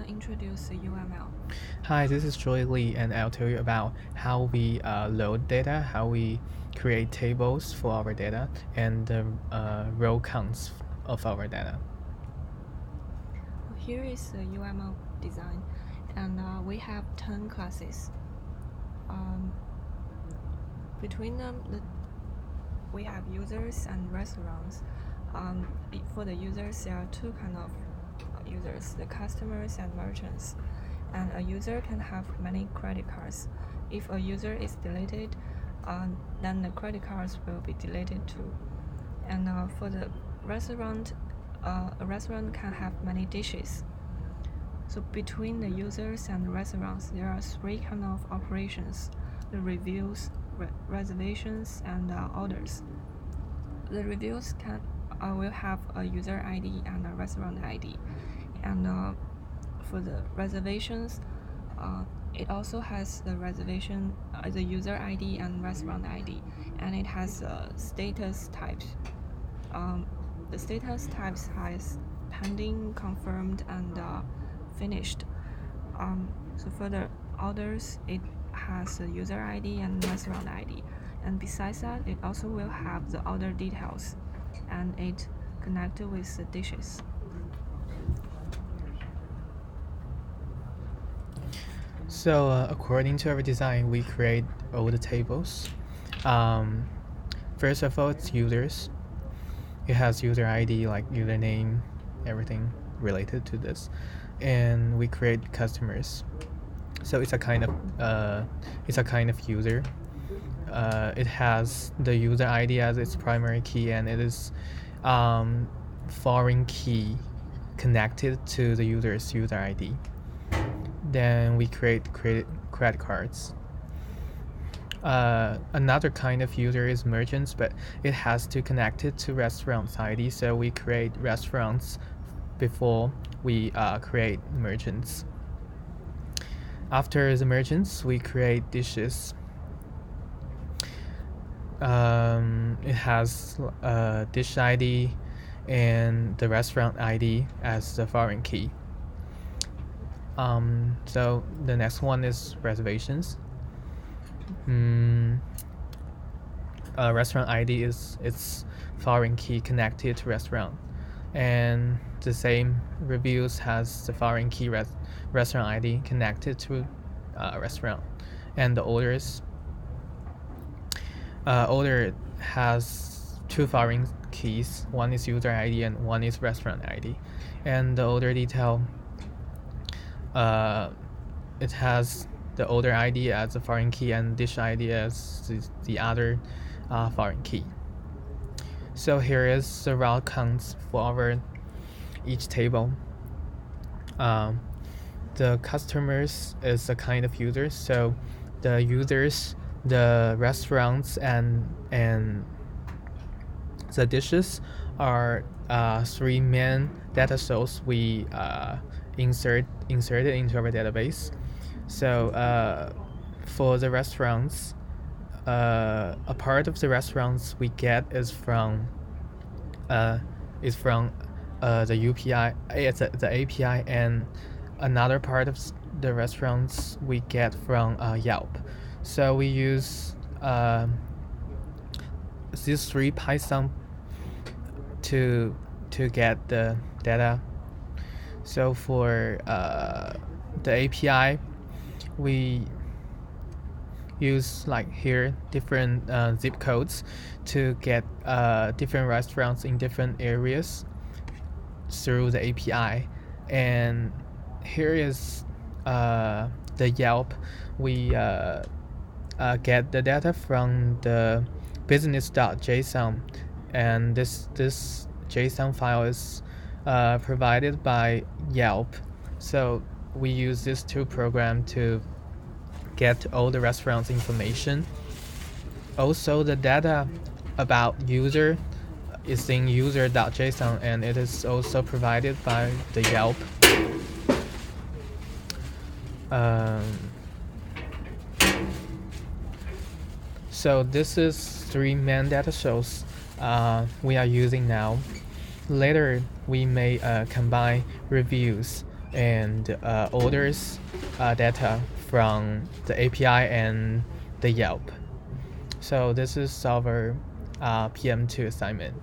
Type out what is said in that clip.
introduce the UML. Hi, this is Joy Lee, and I'll tell you about how we load data, how we create tables for our data, and the row counts of our data. Here is the UML design, and we have 10 classes. Between them, we have users and restaurants. For the users, there are two kind of users, the customers and merchants. And a user can have many credit cards. If a user is deleted, then the credit cards will be deleted too. And for the restaurant, a restaurant can have many dishes. So between the users and restaurants, there are three kind of operations: the reviews, reservations, and orders. The reviews will have a user ID and a restaurant ID, and for the reservations, it also has the reservation, the user ID and restaurant ID, and it has status types. The status types has pending, confirmed, and finished. So for the orders, it has a user ID and restaurant ID, and besides that, it also will have the order details, and it connected with the dishes. So according to our design, we create all the tables. First of all, it's users. It has user ID, like username, everything related to this, and we create customers. So it's a kind of user. It has the user ID as its primary key, and it is foreign key connected to the user's user ID. Then we create credit cards. Another kind of user is merchants, but it has to connect it to restaurants ID, so we create restaurants before we create merchants. After the merchants, we create dishes. It has dish ID and the restaurant ID as the foreign key. So the next one is reservations. Restaurant ID is its foreign key connected to restaurant, and the same reviews has the foreign key restaurant ID connected to restaurant, and the orders. Order has two foreign keys. One is user ID and one is restaurant ID, and the order detail. It has the order ID as a foreign key and dish ID as the other foreign key. So here is the row counts for our each table. The customers is a kind of user, so the users, the restaurants, and the dishes are three main data sources we inserted into our database. So for the restaurants, a part of the restaurants we get is from the UPI, the API, and another part of the restaurants we get from Yelp. So we use these three Python to get the data. So for the API, we use like here different zip codes to get different restaurants in different areas through the API. And here is the Yelp. We get the data from the business.json, and this JSON file is provided by Yelp. So we use this two program to get all the restaurants information. Also, the data about user is in user.json, and it is also provided by the Yelp. So this is three main data sources we are using now. Later, we may combine reviews and orders data from the API and the Yelp. So this is our PM2 assignment.